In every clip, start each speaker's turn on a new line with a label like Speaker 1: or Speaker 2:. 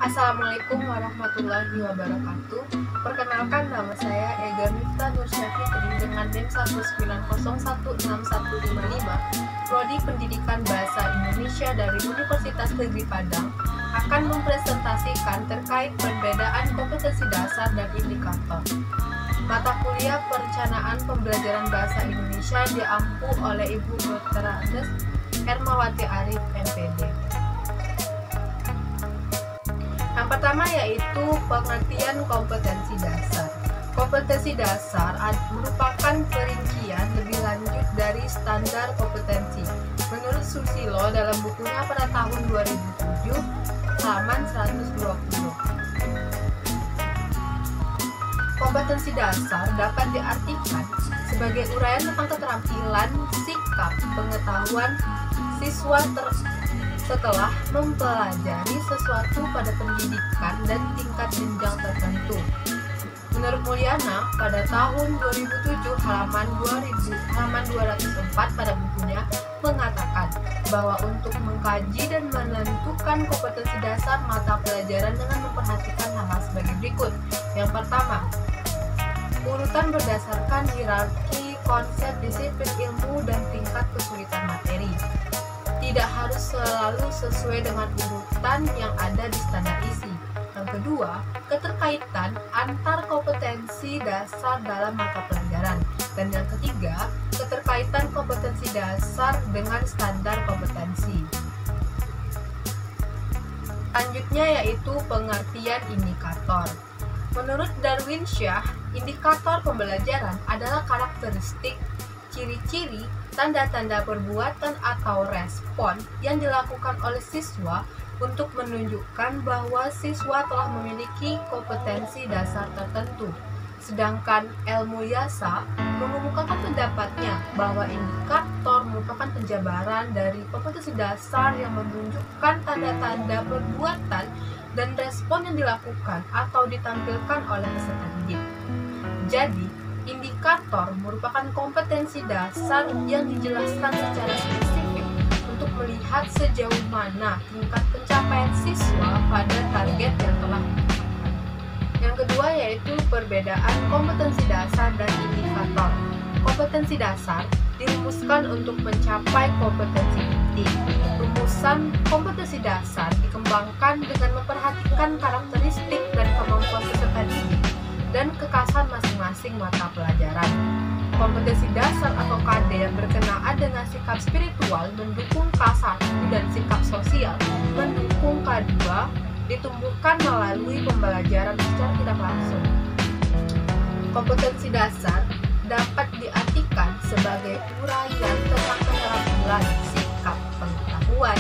Speaker 1: Assalamualaikum warahmatullahi wabarakatuh. Perkenalkan, nama saya Ega Miftah Nursyafitri dengan NIM 1901615, Prodi Pendidikan Bahasa Indonesia dari Universitas Negeri Padang, akan mempresentasikan terkait perbedaan kompetensi dasar dan indikator. Mata kuliah Perencanaan Pembelajaran Bahasa Indonesia diampu oleh Ibu Dr. Andes Hermawati Arif, MPD. Yang pertama yaitu pengertian kompetensi dasar. Kompetensi dasar merupakan perincian lebih lanjut dari standar kompetensi. Menurut Susilo dalam bukunya pada tahun 2007, halaman 120. Kompetensi dasar dapat diartikan sebagai uraian tentang keterampilan, sikap, pengetahuan siswa setelah mempelajari sesuatu pada pendidikan dan tingkat jenjang tertentu. Menurut Mulyana, pada tahun 2007 halaman 204 pada bukunya mengatakan bahwa untuk mengkaji dan menentukan kompetensi dasar mata pelajaran dengan memperhatikan hal-hal sebagai berikut. Yang pertama, urutan berdasarkan hierarki konsep disiplin ilmu dan tingkat kesulitan materi. Tidak harus selalu sesuai dengan urutan yang ada di standar isi. Yang kedua, keterkaitan antar kompetensi dasar dalam mata pelajaran. Dan yang ketiga, keterkaitan kompetensi dasar dengan standar kompetensi. Selanjutnya yaitu pengertian indikator. Menurut Darwinsyah, indikator pembelajaran adalah karakteristik, ciri-ciri, tanda-tanda perbuatan atau respon yang dilakukan oleh siswa untuk menunjukkan bahwa siswa telah memiliki kompetensi dasar tertentu. Sedangkan Elmuyasa mengemukakan pendapatnya bahwa indikator merupakan penjabaran dari kompetensi dasar yang menunjukkan tanda-tanda perbuatan dan respon yang dilakukan atau ditampilkan oleh peserta didik. Jadi, indikator merupakan kompetensi dasar yang dijelaskan secara spesifik untuk melihat sejauh mana tingkat pencapaian siswa pada target yang telah ditetapkan. Yang kedua yaitu perbedaan kompetensi dasar dan indikator. Kompetensi dasar dirumuskan untuk mencapai kompetensi inti. Rumusan kompetensi dasar dikembangkan dengan memperhatikan karakteristik dan kemampuan peserta didik dan kekasan masing-masing mata pelajaran. Kompetensi dasar atau KD yang berkenaan dengan sikap spiritual mendukung K1 dan sikap sosial mendukung K2 ditumbuhkan melalui pembelajaran secara tidak langsung. Kompetensi dasar dapat diartikan sebagai uraian tentang keterampilan, sikap, pengetahuan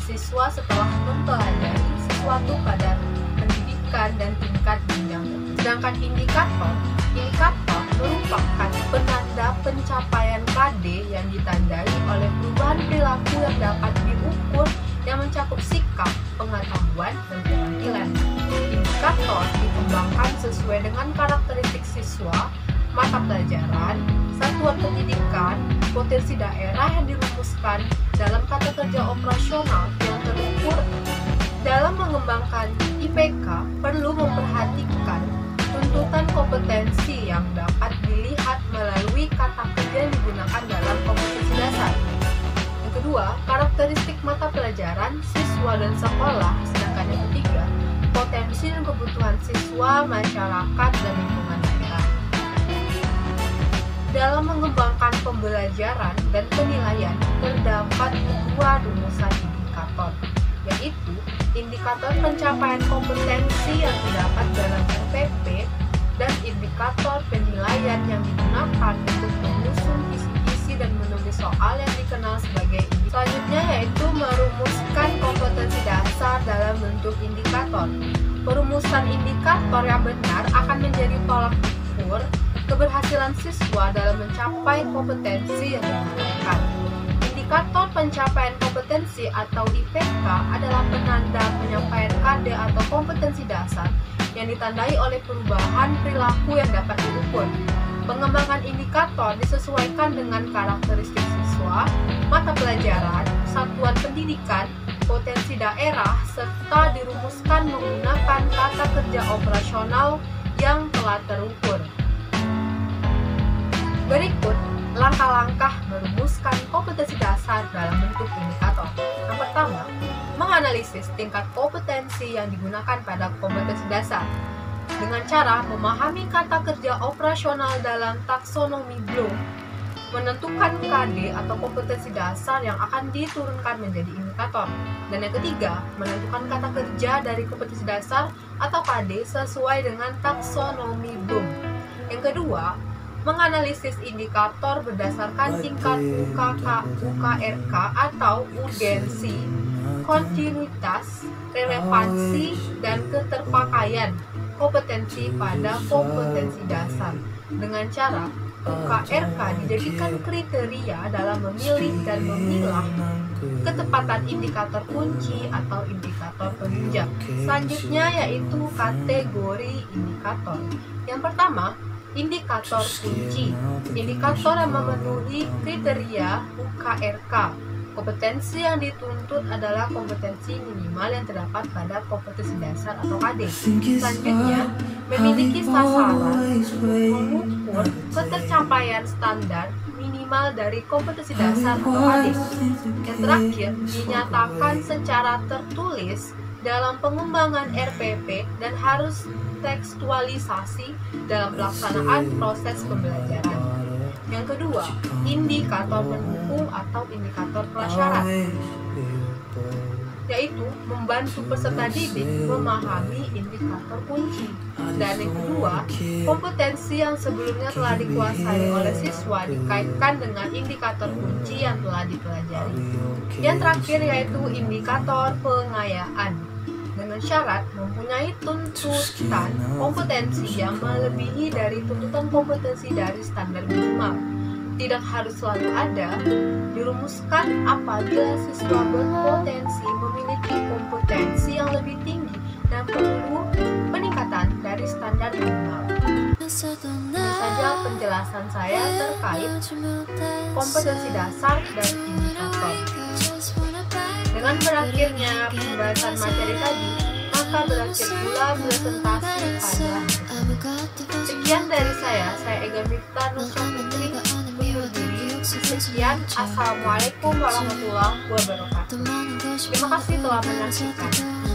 Speaker 1: siswa setelah mempelajari sesuatu pada pendidikan dan tingkat jenjang tertentu. Sedangkan indikator merupakan penanda pencapaian KD yang ditandai oleh perubahan perilaku yang dapat diukur yang mencakup sikap, pengetahuan, dan keterampilan. Indikator dikembangkan sesuai dengan karakteristik siswa, mata pelajaran, satuan pendidikan, potensi daerah yang dirumuskan dalam tata kerja operasional yang terukur. Dalam mengembangkan IPK, perlu memperhatikan tuntutan kompetensi yang dapat dilihat melalui kata kerja yang digunakan dalam kompetensi dasar. Yang kedua, karakteristik mata pelajaran, siswa dan sekolah. Sedangkan yang ketiga, potensi dan kebutuhan siswa, masyarakat, dan lingkungan daerah. Dalam mengembangkan pembelajaran dan penilaian, terdapat dua rumusan indikator, yaitu indikator pencapaian kompetensi yang terdapat dalam RPP dan indikator penilaian yang digunakan untuk menyusun isi-isi dan menulis soal yang dikenal sebagai indikator. Selanjutnya yaitu merumuskan kompetensi dasar dalam bentuk indikator. Perumusan indikator yang benar akan menjadi tolak ukur keberhasilan siswa dalam mencapai kompetensi yang diharapkan. Indikator pencapaian kompetensi atau IPK adalah penanda penyampaian KD atau kompetensi dasar yang ditandai oleh perubahan perilaku yang dapat diukur. Pengembangan indikator disesuaikan dengan karakteristik siswa, mata pelajaran, satuan pendidikan, potensi daerah serta dirumuskan menggunakan kata kerja operasional yang telah terukur. Berikut langkah-langkah merumuskan kompetensi dasar dalam bentuk indikator. Yang pertama, menganalisis tingkat kompetensi yang digunakan pada kompetensi dasar dengan cara memahami kata kerja operasional dalam taksonomi Bloom, menentukan KD atau kompetensi dasar yang akan diturunkan menjadi indikator. Dan yang ketiga, menentukan kata kerja dari kompetensi dasar atau KD sesuai dengan taksonomi Bloom. Yang kedua, menganalisis indikator berdasarkan tingkat UKRK atau urgensi, kontinuitas, relevansi, dan keterpakaian kompetensi pada kompetensi dasar dengan cara UKRK dijadikan kriteria dalam memilih dan memilah ketepatan indikator kunci atau indikator penunjang. Selanjutnya yaitu kategori indikator. Yang pertama, indikator kunci. Indikator yang memenuhi kriteria UKRK. Kompetensi yang dituntut adalah kompetensi minimal yang terdapat pada kompetensi dasar atau KD. Selanjutnya, memiliki sasaran mengukur ketercapaian standar minimal dari kompetensi dasar atau KD. Yang terakhir, dinyatakan secara tertulis dalam pengembangan RPP dan harus tekstualisasi dalam pelaksanaan proses pembelajaran. Yang kedua, indikator pendukung atau indikator prasyarat, yaitu membantu peserta didik memahami indikator kunci. Dan yang kedua, kompetensi yang sebelumnya telah dikuasai oleh siswa dikaitkan dengan indikator kunci yang telah dipelajari. Yang terakhir yaitu indikator pengayaan, dengan syarat mempunyai tuntutan kompetensi yang melebihi dari tuntutan kompetensi dari standar minimal. Tidak harus selalu ada, dirumuskan apabila siswa berpotensi memiliki kompetensi yang lebih tinggi dan perlu peningkatan dari standar minimal. Ini saja penjelasan saya terkait kompetensi dasar dan indikator. Dengan berakhirnya pembahasan materi tadi, maka berakhir pula presentasi pada sekian dari saya Ega Mifta Nusya Putri undur diri. Sekian, Assalamualaikum warahmatullahi wabarakatuh. Terima kasih telah menyaksikan.